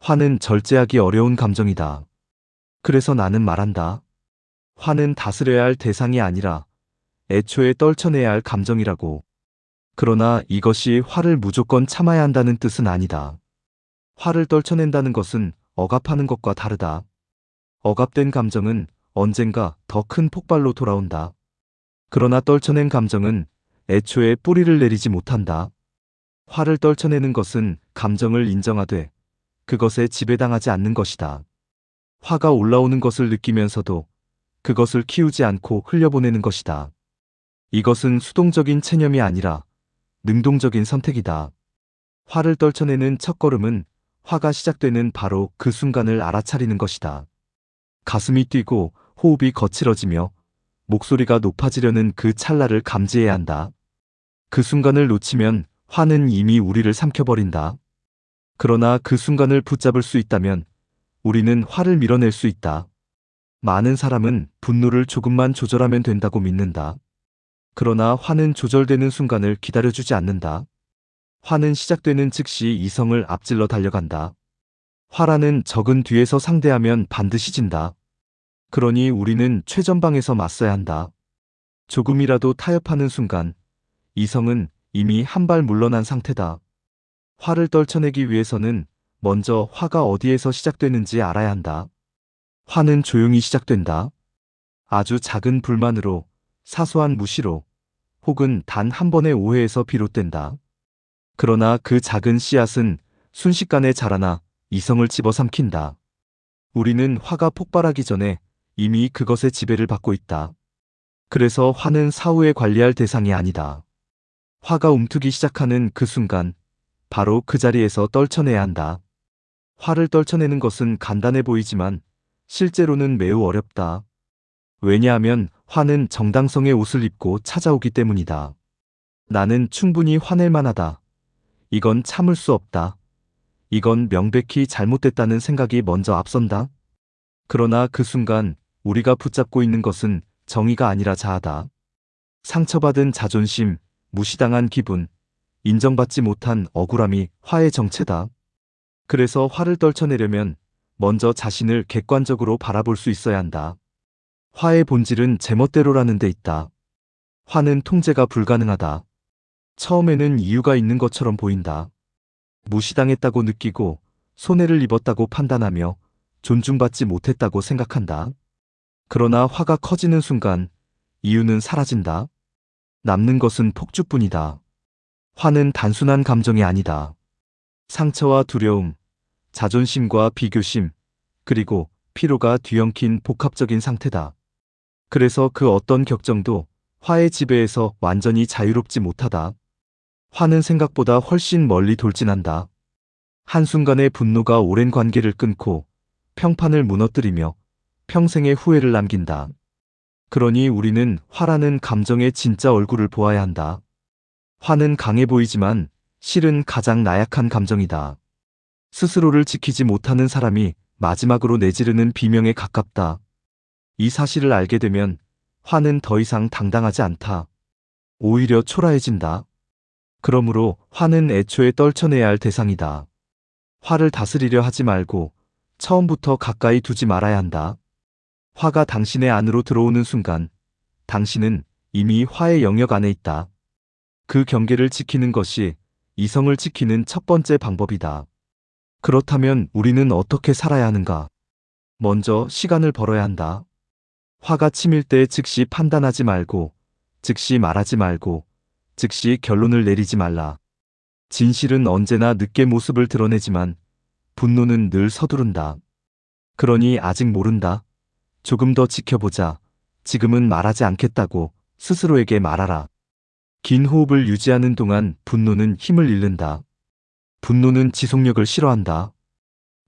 화는 절제하기 어려운 감정이다. 그래서 나는 말한다. 화는 다스려야 할 대상이 아니라 애초에 떨쳐내야 할 감정이라고. 그러나 이것이 화를 무조건 참아야 한다는 뜻은 아니다. 화를 떨쳐낸다는 것은 억압하는 것과 다르다. 억압된 감정은 언젠가 더 큰 폭발로 돌아온다. 그러나 떨쳐낸 감정은 애초에 뿌리를 내리지 못한다. 화를 떨쳐내는 것은 감정을 인정하되 그것에 지배당하지 않는 것이다. 화가 올라오는 것을 느끼면서도 그것을 키우지 않고 흘려보내는 것이다. 이것은 수동적인 체념이 아니라 능동적인 선택이다. 화를 떨쳐내는 첫걸음은 화가 시작되는 바로 그 순간을 알아차리는 것이다. 가슴이 뛰고 호흡이 거칠어지며 목소리가 높아지려는 그 찰나를 감지해야 한다. 그 순간을 놓치면 화는 이미 우리를 삼켜버린다. 그러나 그 순간을 붙잡을 수 있다면 우리는 화를 밀어낼 수 있다. 많은 사람은 분노를 조금만 조절하면 된다고 믿는다. 그러나 화는 조절되는 순간을 기다려주지 않는다. 화는 시작되는 즉시 이성을 앞질러 달려간다. 화라는 적은 뒤에서 상대하면 반드시 진다. 그러니 우리는 최전방에서 맞서야 한다. 조금이라도 타협하는 순간 이성은 이미 한 발 물러난 상태다. 화를 떨쳐내기 위해서는 먼저 화가 어디에서 시작되는지 알아야 한다. 화는 조용히 시작된다. 아주 작은 불만으로, 사소한 무시로, 혹은 단 한 번의 오해에서 비롯된다. 그러나 그 작은 씨앗은 순식간에 자라나 이성을 집어삼킨다. 우리는 화가 폭발하기 전에 이미 그것의 지배를 받고 있다. 그래서 화는 사후에 관리할 대상이 아니다. 화가 움트기 시작하는 그 순간, 바로 그 자리에서 떨쳐내야 한다. 화를 떨쳐내는 것은 간단해 보이지만 실제로는 매우 어렵다. 왜냐하면 화는 정당성의 옷을 입고 찾아오기 때문이다. 나는 충분히 화낼 만하다. 이건 참을 수 없다. 이건 명백히 잘못됐다는 생각이 먼저 앞선다. 그러나 그 순간 우리가 붙잡고 있는 것은 정의가 아니라 자아다. 상처받은 자존심, 무시당한 기분, 인정받지 못한 억울함이 화의 정체다. 그래서 화를 떨쳐내려면 먼저 자신을 객관적으로 바라볼 수 있어야 한다. 화의 본질은 제멋대로라는 데 있다. 화는 통제가 불가능하다. 처음에는 이유가 있는 것처럼 보인다. 무시당했다고 느끼고 손해를 입었다고 판단하며 존중받지 못했다고 생각한다. 그러나 화가 커지는 순간 이유는 사라진다. 남는 것은 폭주뿐이다. 화는 단순한 감정이 아니다. 상처와 두려움, 자존심과 비교심, 그리고 피로가 뒤엉킨 복합적인 상태다. 그래서 그 어떤 격정도 화의 지배에서 완전히 자유롭지 못하다. 화는 생각보다 훨씬 멀리 돌진한다. 한순간의 분노가 오랜 관계를 끊고 평판을 무너뜨리며 평생의 후회를 남긴다. 그러니 우리는 화라는 감정의 진짜 얼굴을 보아야 한다. 화는 강해 보이지만 실은 가장 나약한 감정이다. 스스로를 지키지 못하는 사람이 마지막으로 내지르는 비명에 가깝다. 이 사실을 알게 되면 화는 더 이상 당당하지 않다. 오히려 초라해진다. 그러므로 화는 애초에 떨쳐내야 할 대상이다. 화를 다스리려 하지 말고 처음부터 가까이 두지 말아야 한다. 화가 당신의 안으로 들어오는 순간 당신은 이미 화의 영역 안에 있다. 그 경계를 지키는 것이 이성을 지키는 첫 번째 방법이다. 그렇다면 우리는 어떻게 살아야 하는가? 먼저 시간을 벌어야 한다. 화가 치밀 때 즉시 판단하지 말고, 즉시 말하지 말고, 즉시 결론을 내리지 말라. 진실은 언제나 늦게 모습을 드러내지만 분노는 늘 서두른다. 그러니 아직 모른다. 조금 더 지켜보자. 지금은 말하지 않겠다고 스스로에게 말하라. 긴 호흡을 유지하는 동안 분노는 힘을 잃는다. 분노는 지속력을 싫어한다.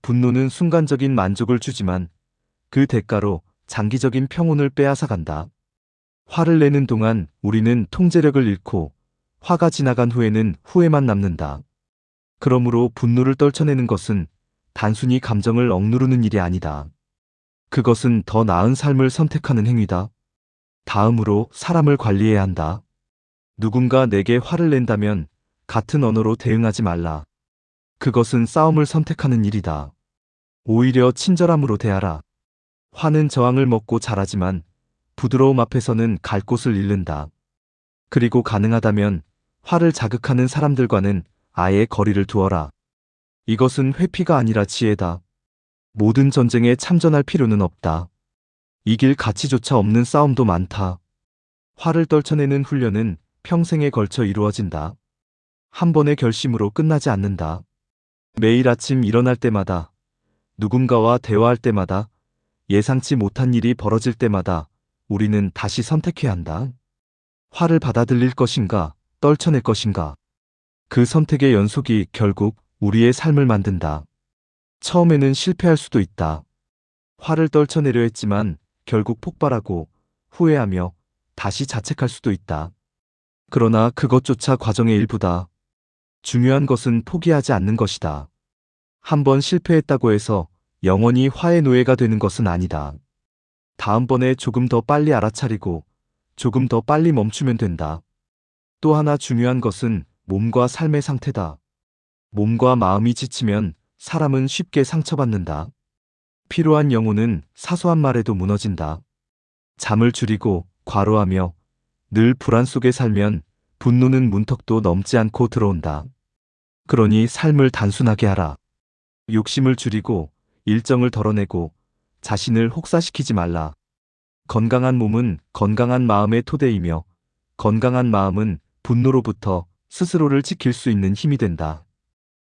분노는 순간적인 만족을 주지만 그 대가로 장기적인 평온을 빼앗아간다. 화를 내는 동안 우리는 통제력을 잃고 화가 지나간 후에는 후회만 남는다. 그러므로 분노를 떨쳐내는 것은 단순히 감정을 억누르는 일이 아니다. 그것은 더 나은 삶을 선택하는 행위다. 다음으로 사람을 관리해야 한다. 누군가 내게 화를 낸다면 같은 언어로 대응하지 말라. 그것은 싸움을 선택하는 일이다. 오히려 친절함으로 대하라. 화는 저항을 먹고 자라지만 부드러움 앞에서는 갈 곳을 잃는다. 그리고 가능하다면 화를 자극하는 사람들과는 아예 거리를 두어라. 이것은 회피가 아니라 지혜다. 모든 전쟁에 참전할 필요는 없다. 이길 가치조차 없는 싸움도 많다. 화를 떨쳐내는 훈련은 평생에 걸쳐 이루어진다. 한 번의 결심으로 끝나지 않는다. 매일 아침 일어날 때마다, 누군가와 대화할 때마다, 예상치 못한 일이 벌어질 때마다 우리는 다시 선택해야 한다. 화를 받아들일 것인가, 떨쳐낼 것인가. 그 선택의 연속이 결국 우리의 삶을 만든다. 처음에는 실패할 수도 있다. 화를 떨쳐내려 했지만 결국 폭발하고 후회하며 다시 자책할 수도 있다. 그러나 그것조차 과정의 일부다. 중요한 것은 포기하지 않는 것이다. 한번 실패했다고 해서 영원히 화의 노예가 되는 것은 아니다. 다음번에 조금 더 빨리 알아차리고 조금 더 빨리 멈추면 된다. 또 하나 중요한 것은 몸과 삶의 상태다. 몸과 마음이 지치면 사람은 쉽게 상처받는다. 피로한 영혼은 사소한 말에도 무너진다. 잠을 줄이고 과로하며 늘 불안 속에 살면 분노는 문턱도 넘지 않고 들어온다. 그러니 삶을 단순하게 하라. 욕심을 줄이고 일정을 덜어내고 자신을 혹사시키지 말라. 건강한 몸은 건강한 마음의 토대이며 건강한 마음은 분노로부터 스스로를 지킬 수 있는 힘이 된다.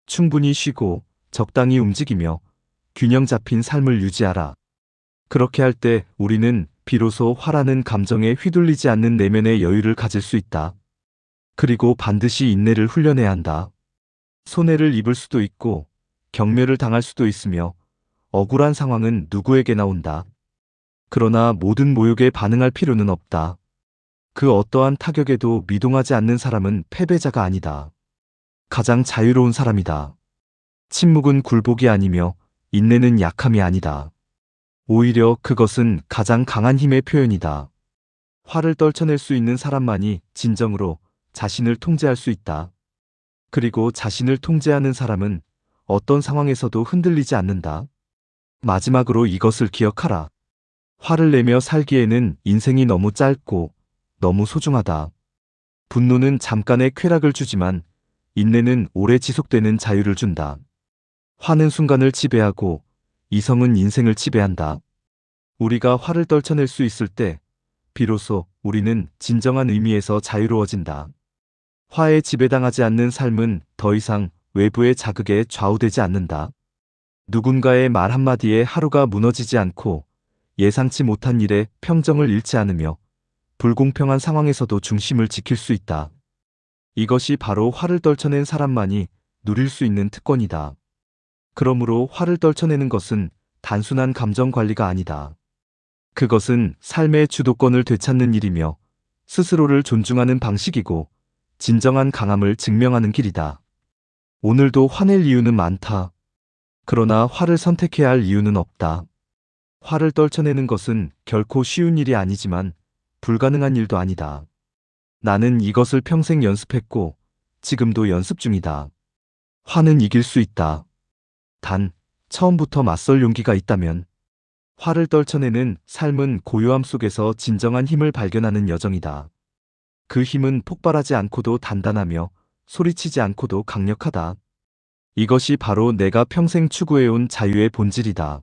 충분히 쉬고 적당히 움직이며 균형 잡힌 삶을 유지하라. 그렇게 할 때 우리는 비로소 화라는 감정에 휘둘리지 않는 내면의 여유를 가질 수 있다. 그리고 반드시 인내를 훈련해야 한다. 손해를 입을 수도 있고 경멸을 당할 수도 있으며 억울한 상황은 누구에게나 온다. 그러나 모든 모욕에 반응할 필요는 없다. 그 어떠한 타격에도 미동하지 않는 사람은 패배자가 아니다. 가장 자유로운 사람이다. 침묵은 굴복이 아니며 인내는 약함이 아니다. 오히려 그것은 가장 강한 힘의 표현이다. 화를 떨쳐낼 수 있는 사람만이 진정으로 자신을 통제할 수 있다. 그리고 자신을 통제하는 사람은 어떤 상황에서도 흔들리지 않는다. 마지막으로 이것을 기억하라. 화를 내며 살기에는 인생이 너무 짧고 너무 소중하다. 분노는 잠깐의 쾌락을 주지만 인내는 오래 지속되는 자유를 준다. 화는 순간을 지배하고 이성은 인생을 지배한다. 우리가 화를 떨쳐낼 수 있을 때 비로소 우리는 진정한 의미에서 자유로워진다. 화에 지배당하지 않는 삶은 더 이상 외부의 자극에 좌우되지 않는다. 누군가의 말 한마디에 하루가 무너지지 않고 예상치 못한 일에 평정을 잃지 않으며 불공평한 상황에서도 중심을 지킬 수 있다. 이것이 바로 화를 떨쳐낸 사람만이 누릴 수 있는 특권이다. 그러므로 화를 떨쳐내는 것은 단순한 감정 관리가 아니다. 그것은 삶의 주도권을 되찾는 일이며 스스로를 존중하는 방식이고 진정한 강함을 증명하는 길이다. 오늘도 화낼 이유는 많다. 그러나 화를 선택해야 할 이유는 없다. 화를 떨쳐내는 것은 결코 쉬운 일이 아니지만 불가능한 일도 아니다. 나는 이것을 평생 연습했고 지금도 연습 중이다. 화는 이길 수 있다. 단, 처음부터 맞설 용기가 있다면. 화를 떨쳐내는 삶은 고요함 속에서 진정한 힘을 발견하는 여정이다. 그 힘은 폭발하지 않고도 단단하며 소리치지 않고도 강력하다. 이것이 바로 내가 평생 추구해온 자유의 본질이다.